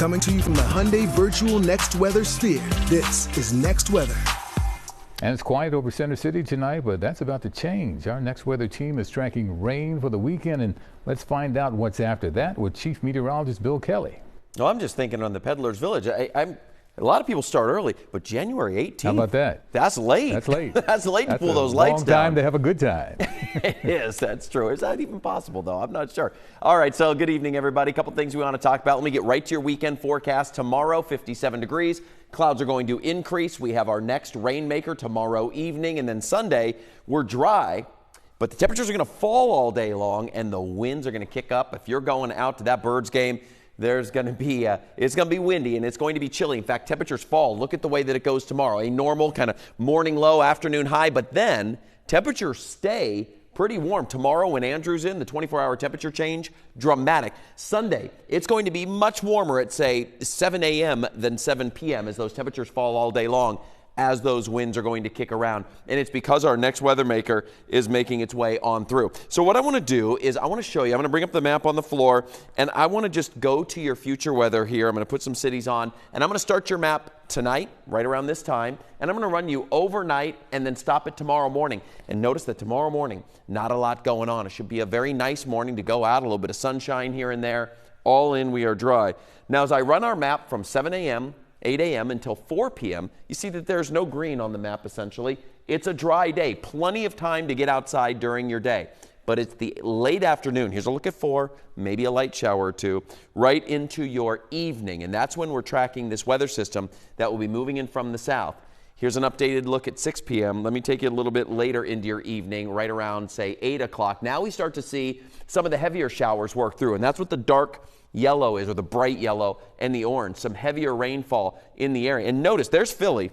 Coming to you from the Hyundai Virtual Next Weather Sphere, this is Next Weather. And it's quiet over Center City tonight, but that's about to change. Our Next Weather team is tracking rain for the weekend, and let's find out what's after that with Chief Meteorologist Bill Kelly. No, I'm just thinking on the Peddler's Village. A lot of people start early, but January 18th. How about that? That's late. That's late. That's late to pull those Long lights down. time to have a good time. It is. That's true. Is that even possible, though? I'm not sure. All right, so good evening, everybody. A couple things we want to talk about. Let me get right to your weekend forecast. Tomorrow, 57 degrees. Clouds are going to increase. We have our next rainmaker tomorrow evening, and then Sunday, we're dry. But the temperatures are going to fall all day long, and the winds are going to kick up. If you're going out to that Birds game, it's going to be windy and it's going to be chilly. In fact, temperatures fall. Look at the way that it goes tomorrow. A normal kind of morning low, afternoon high, but then temperatures stay pretty warm. Tomorrow when Andrew's in, the 24-hour temperature change, dramatic. Sunday, it's going to be much warmer at, say, 7 a.m. than 7 p.m. as those temperatures fall all day long, as those winds are going to kick around. And it's because our next weather maker is making its way on through. So what I want to do is I want to show you, I'm going to bring up the map on the floor, and I want to just go to your future weather here. I'm going to put some cities on, and I'm going to start your map tonight, right around this time, and I'm going to run you overnight and then stop it tomorrow morning. And notice that tomorrow morning, not a lot going on. It should be a very nice morning to go out, a little bit of sunshine here and there. All in, we are dry. Now, as I run our map from 7 a.m., 8 a.m. until 4 p.m., you see that there's no green on the map, essentially. It's a dry day. Plenty of time to get outside during your day. But it's the late afternoon. Here's a look at 4, maybe a light shower or two, right into your evening. And that's when we're tracking this weather system that will be moving in from the south. Here's an updated look at 6 p.m. Let me take you a little bit later into your evening, right around, say, 8 o'clock. Now we start to see some of the heavier showers work through, and that's what the dark yellow is, or the bright yellow and the orange, some heavier rainfall in the area. And notice there's Philly.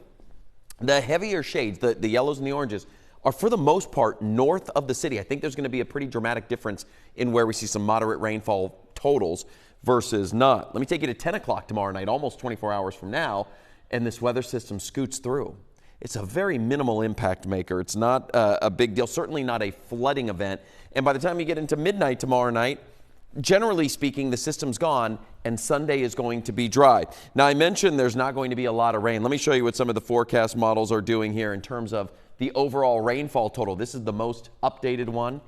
The heavier shades, the yellows and the oranges, are for the most part north of the city. I think there's going to be a pretty dramatic difference in where we see some moderate rainfall totals versus not. Let me take you to 10 o'clock tomorrow night, almost 24 hours from now, and this weather system scoots through. It's a very minimal impact maker. It's not a big deal, certainly not a flooding event. And by the time you get into midnight tomorrow night, generally speaking, the system's gone, and Sunday is going to be dry. Now, I mentioned there's not going to be a lot of rain. Let me show you what some of the forecast models are doing here in terms of the overall rainfall total. This is the most updated one.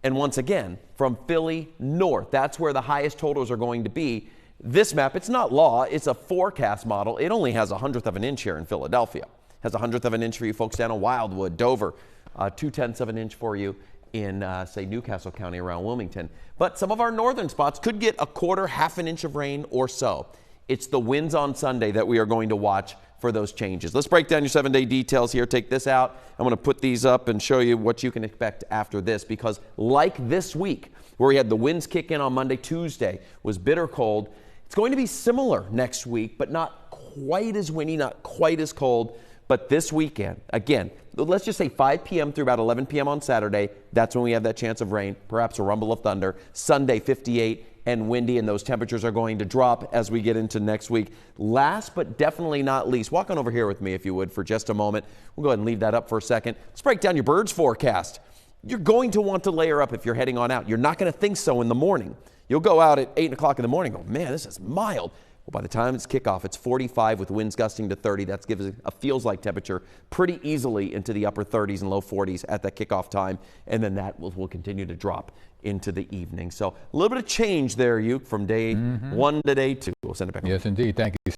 And once again, from Philly north, that's where the highest totals are going to be. This map, it's not law, it's a forecast model. It only has 1/10 of an inch here in Philadelphia. It has 1/10 of an inch for you folks down in Wildwood, Dover, 2/10 of an inch for you in, say, Newcastle County around Wilmington. But some of our northern spots could get a quarter, half an inch of rain or so. It's the winds on Sunday that we are going to watch for those changes. Let's break down your 7-day details here. Take this out. I'm going to put these up and show you what you can expect after this, because like this week, where we had the winds kick in on Monday, Tuesday was bitter cold, it's going to be similar next week, but not quite as windy, not quite as cold. But this weekend, again, let's just say 5 p.m. through about 11 p.m. on Saturday, that's when we have that chance of rain, perhaps a rumble of thunder. Sunday, 58 and windy, and those temperatures are going to drop as we get into next week. Last but definitely not least, walk on over here with me if you would for just a moment. We'll go ahead and leave that up for a second. Let's break down your birds forecast. You're going to want to layer up if you're heading on out. You're not going to think so in the morning. You'll go out at 8 o'clock in the morning and go, man, this is mild. Well, by the time it's kickoff, it's 45 with winds gusting to 30. That gives a feels-like temperature pretty easily into the upper 30s and low 40s at that kickoff time, and then that will continue to drop into the evening. So a little bit of change there, from day 1 to day 2. We'll send it back. Yes, indeed. Thank you.